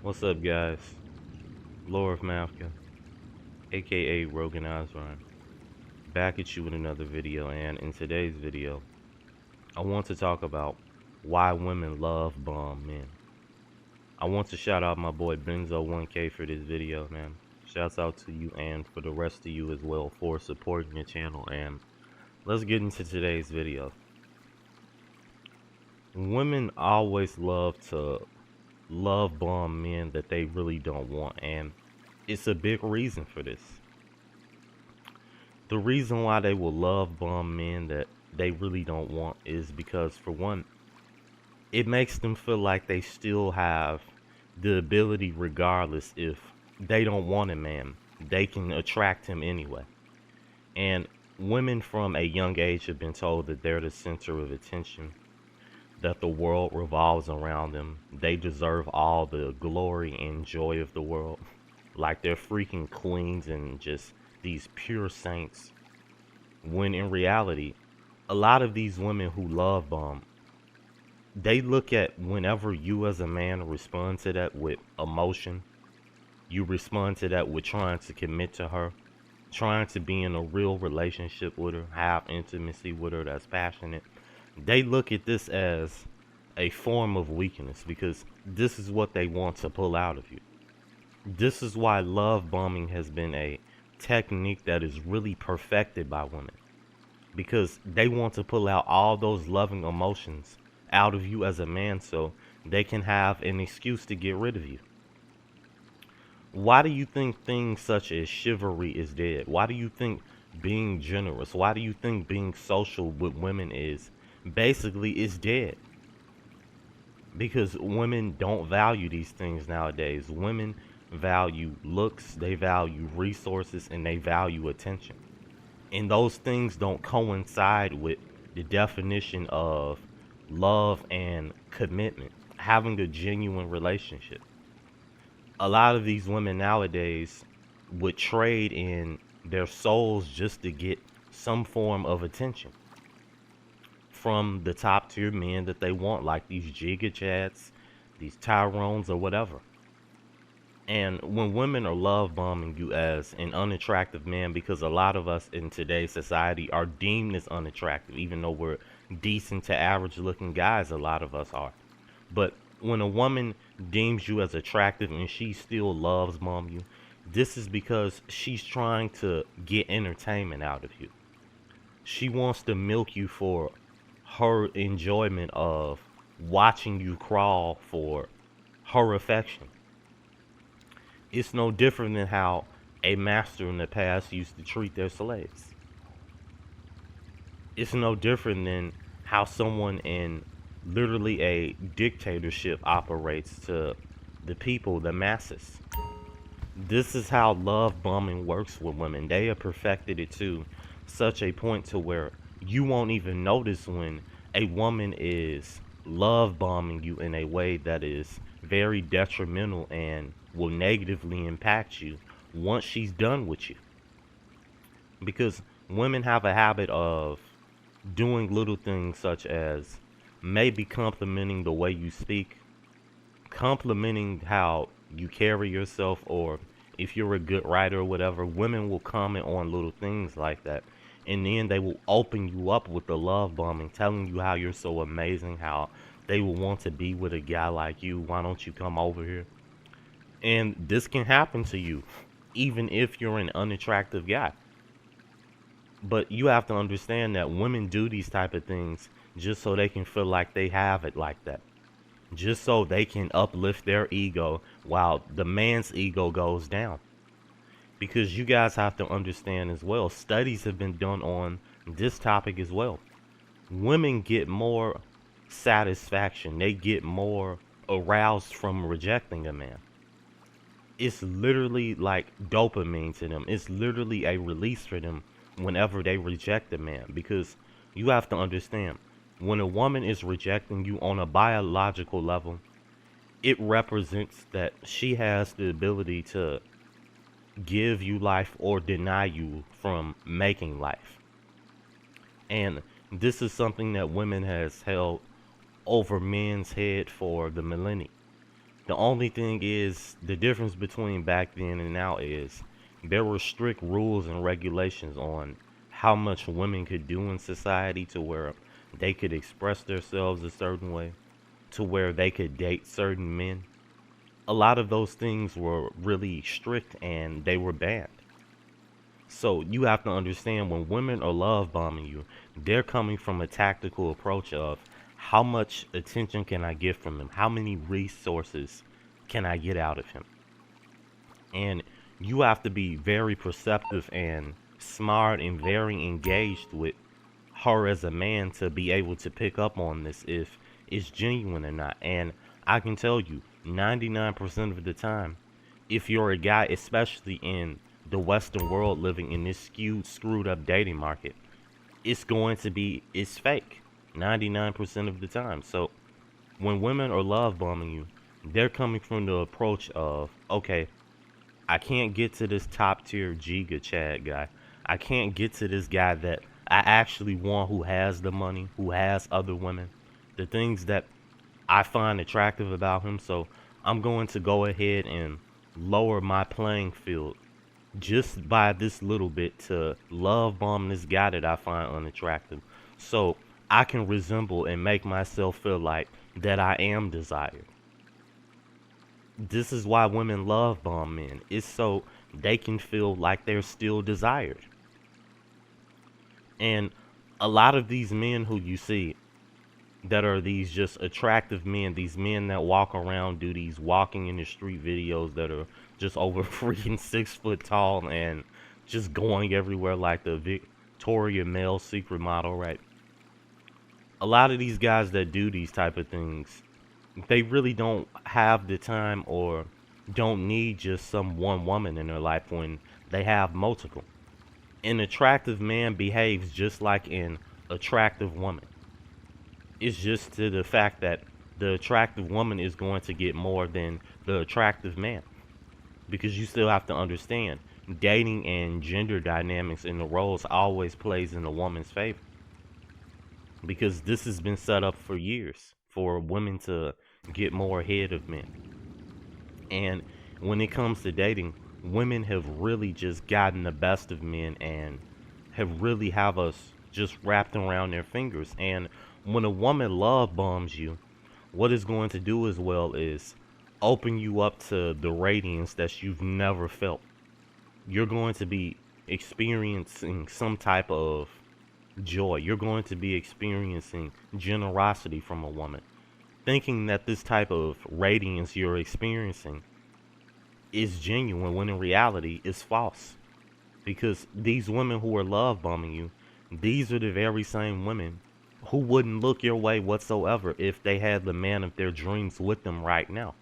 What's up, guys? Lord of Mafka, aka Rogan Osborne, back at you with another video. And in today's video, I want to talk about why women love bomb men. I want to shout out my boy Benzo1K for this video, man. Shouts out to you and for the rest of you as well for supporting the channel. And let's get into today's video. Women always love to love bomb men that they really don't want, and it's a big reason for this. The reason why they will love bomb men that they really don't want is because, for one, it makes them feel like they still have the ability, regardless if they don't want a man, they can attract him anyway. And women from a young age have been told that they're the center of attention, that the world revolves around them, they deserve all the glory and joy of the world, like they're freaking queens and just these pure saints. When in reality, a lot of these women who love bomb, they look at whenever you as a man respond to that with emotion, you respond to that with trying to commit to her, trying to be in a real relationship with her, have intimacy with her that's passionate. They look at this as a form of weakness because this is what they want to pull out of you. This is why love bombing has been a technique that is really perfected by women, because they want to pull out all those loving emotions out of you as a man so they can have an excuse to get rid of you. Why do you think things such as chivalry is dead? Why do you think being generous, why do you think being social with women is dead? Because women don't value these things nowadays. Women value looks, they value resources, and they value attention. And those things don't coincide with the definition of love and commitment, having a genuine relationship. A lot of these women nowadays would trade in their souls just to get some form of attention from the top tier men that they want, like these Giga Chads, these Tyrones, or whatever. And when women are love bombing you as an unattractive man, because a lot of us in today's society are deemed as unattractive, even though we're decent to average looking guys, a lot of us are. But when a woman deems you as attractive and she still loves bomb you, this is because she's trying to get entertainment out of you. She wants to milk you for her enjoyment of watching you crawl for her affection. It's no different than how a master in the past used to treat their slaves. It's no different than how someone in literally a dictatorship operates to the people, the masses. This is how love bombing works with women. They have perfected it to such a point to where you won't even notice when a woman is love bombing you in a way that is very detrimental and will negatively impact you once she's done with you. Because women have a habit of doing little things such as maybe complimenting the way you speak, complimenting how you carry yourself, or if you're a good writer or whatever. Women will comment on little things like that, and then they will open you up with the love bombing, telling you how you're so amazing, how they will want to be with a guy like you. Why don't you come over here? And this can happen to you even if you're an unattractive guy. But you have to understand that women do these type of things just so they can feel like they have it like that, just so they can uplift their ego while the man's ego goes down. Because you guys have to understand as well, studies have been done on this topic as well. Women get more satisfaction, they get more aroused from rejecting a man. It's literally like dopamine to them. It's literally a release for them whenever they reject a man. Because you have to understand, when a woman is rejecting you on a biological level, it represents that she has the ability to give you life or deny you from making life. And this is something that women has held over men's head for the millennia. The only thing is, the difference between back then and now is there were strict rules and regulations on how much women could do in society, to where they could express themselves a certain way, to where they could date certain men. A lot of those things were really strict and they were banned. So you have to understand, when women are love bombing you, they're coming from a tactical approach of how much attention can I get from him? How many resources can I get out of him? And you have to be very perceptive and smart and very engaged with her as a man to be able to pick up on this, if it's genuine or not. And I can tell you, 99% of the time, if you're a guy, especially in the Western world, living in this skewed, screwed up dating market, it's fake 99% of the time. So when women are love bombing you, they're coming from the approach of, okay, I can't get to this top tier Giga Chad guy. I can't get to this guy that I actually want, who has the money, who has other women, the things that I find attractive about him. So I'm going to go ahead and lower my playing field just by this little bit, to love bomb this guy that I find unattractive, so I can resemble and make myself feel like that I am desired. This is why women love bomb men. It's so they can feel like they're still desired. And a lot of these men who you see that are these just attractive men, these men that walk around, do these walking in the street videos that are just over freaking 6 foot tall and just going everywhere like the Victoria male secret model, right? A lot of these guys that do these type of things, they really don't have the time, or don't need just some one woman in their life when they have multiple. An attractive man behaves just like an attractive woman. It's just to the fact that the attractive woman is going to get more than the attractive man. Because you still have to understand, dating and gender dynamics in the roles always plays in a woman's favor. Because this has been set up for years for women to get more ahead of men. And when it comes to dating, women have really just gotten the best of men and have really have us just wrapped around their fingers. And when a woman love bombs you, what it's going to do as well is open you up to the radiance that you've never felt. You're going to be experiencing some type of joy. You're going to be experiencing generosity from a woman, thinking that this type of radiance you're experiencing is genuine, when in reality it's false. Because these women who are love bombing you, these are the very same women who wouldn't look your way whatsoever if they had the man of their dreams with them right now.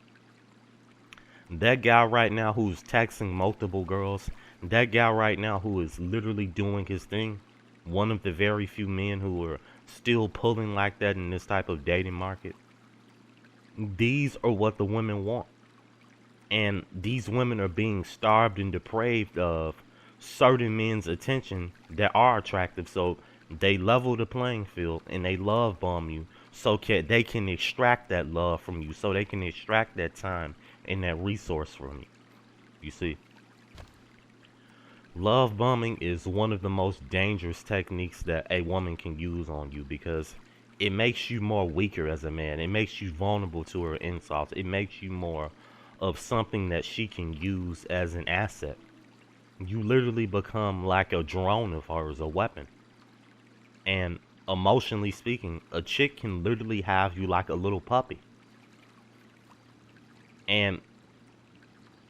That guy right now who's texting multiple girls, that guy right now who is literally doing his thing, one of the very few men who are still pulling like that in this type of dating market, these are what the women want. And these women are being starved and depraved of certain men's attention that are attractive. So they level the playing field and they love bomb you, so they can extract that love from you, so they can extract that time and that resource from you. You see, love bombing is one of the most dangerous techniques that a woman can use on you, because it makes you more weaker as a man. It makes you vulnerable to her insults. It makes you more of something that she can use as an asset. You literally become like a drone of hers, a weapon. And emotionally speaking, a chick can literally have you like a little puppy. And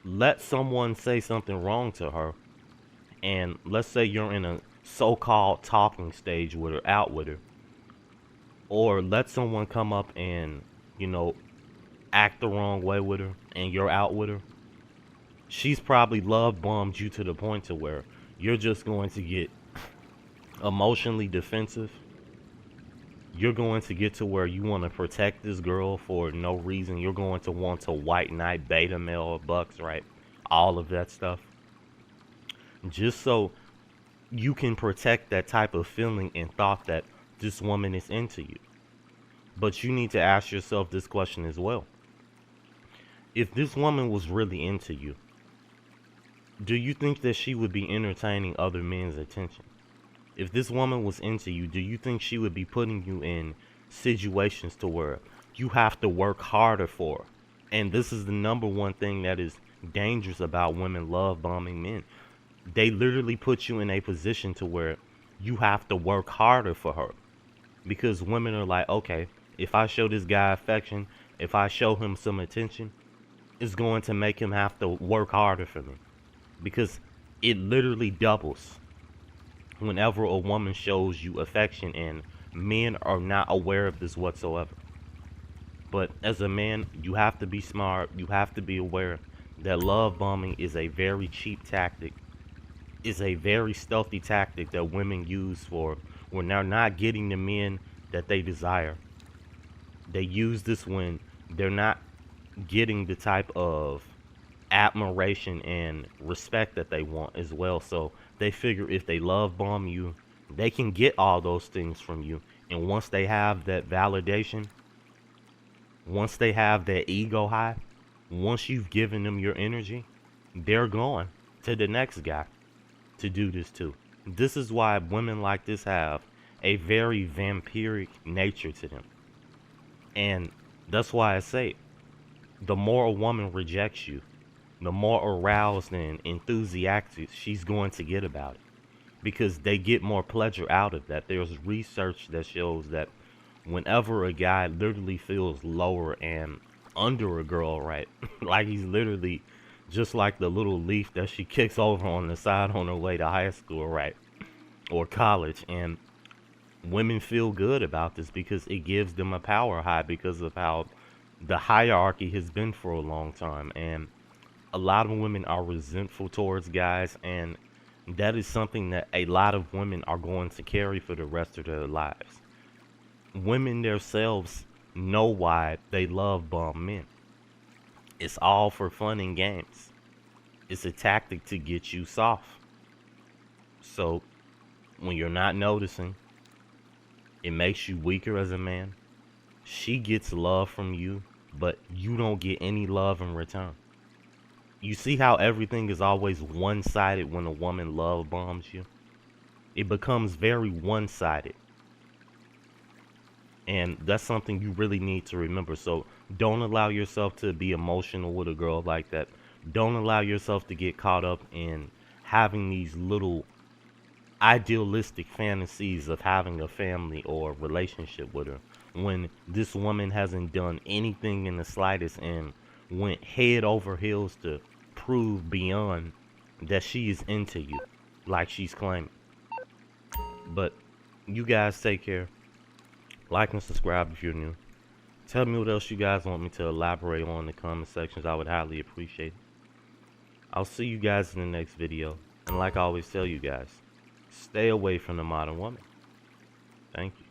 let someone say something wrong to her, and let's say you're in a so-called talking stage with her, out with her, or let someone come up and, act the wrong way with her, and you're out with her. She's probably love bombed you to the point to where you're just going to get emotionally defensive. You're going to get to where you want to protect this girl for no reason. You're going to want to white knight, beta male, bucks, right? All of that stuff. Just so you can protect that type of feeling and thought that this woman is into you. But you need to ask yourself this question as well. If this woman was really into you, do you think that she would be entertaining other men's attention? If this woman was into you, do you think she would be putting you in situations to where you have to work harder for her? And this is the number one thing that is dangerous about women love bombing men. They literally put you in a position to where you have to work harder for her. Because women are like, okay, if I show this guy affection, if I show him some attention, it's going to make him have to work harder for me. Because it literally doubles whenever a woman shows you affection, and men are not aware of this whatsoever. But as a man, you have to be smart. You have to be aware that love bombing is a very cheap tactic, is a very stealthy tactic that women use for when they're not getting the men that they desire. They use this when they're not getting the type of admiration and respect that they want as well. So they figure if they love bomb you, they can get all those things from you. And once they have that validation, once they have that ego high, once you've given them your energy, they're going to the next guy to do this too. This is why women like this have a very vampiric nature to them. And that's why I say, the more a woman rejects you, the more aroused and enthusiastic she's going to get about it. Because they get more pleasure out of that. There's research that shows that whenever a guy literally feels lower and under a girl, right? Like he's literally just like the little leaf that she kicks over on the side on her way to high school, right? Or college. And women feel good about this because it gives them a power high because of how the hierarchy has been for a long time. And a lot of women are resentful towards guys, and that is something that a lot of women are going to carry for the rest of their lives. Women themselves know why they love bomb men. It's all for fun and games. It's a tactic to get you soft. So when you're not noticing, it makes you weaker as a man. She gets love from you, but you don't get any love in return. You see how everything is always one-sided when a woman love bombs you? It becomes very one-sided. And that's something you really need to remember. So don't allow yourself to be emotional with a girl like that. Don't allow yourself to get caught up in having these little idealistic fantasies of having a family or relationship with her, when this woman hasn't done anything in the slightest and went head over heels to prove beyond that she is into you like she's claiming. But you guys take care. Like and subscribe if you're new. Tell me what else you guys want me to elaborate on in the comment sections. I would highly appreciate it. I'll see you guys in the next video. And like I always tell you guys, stay away from the modern woman. Thank you.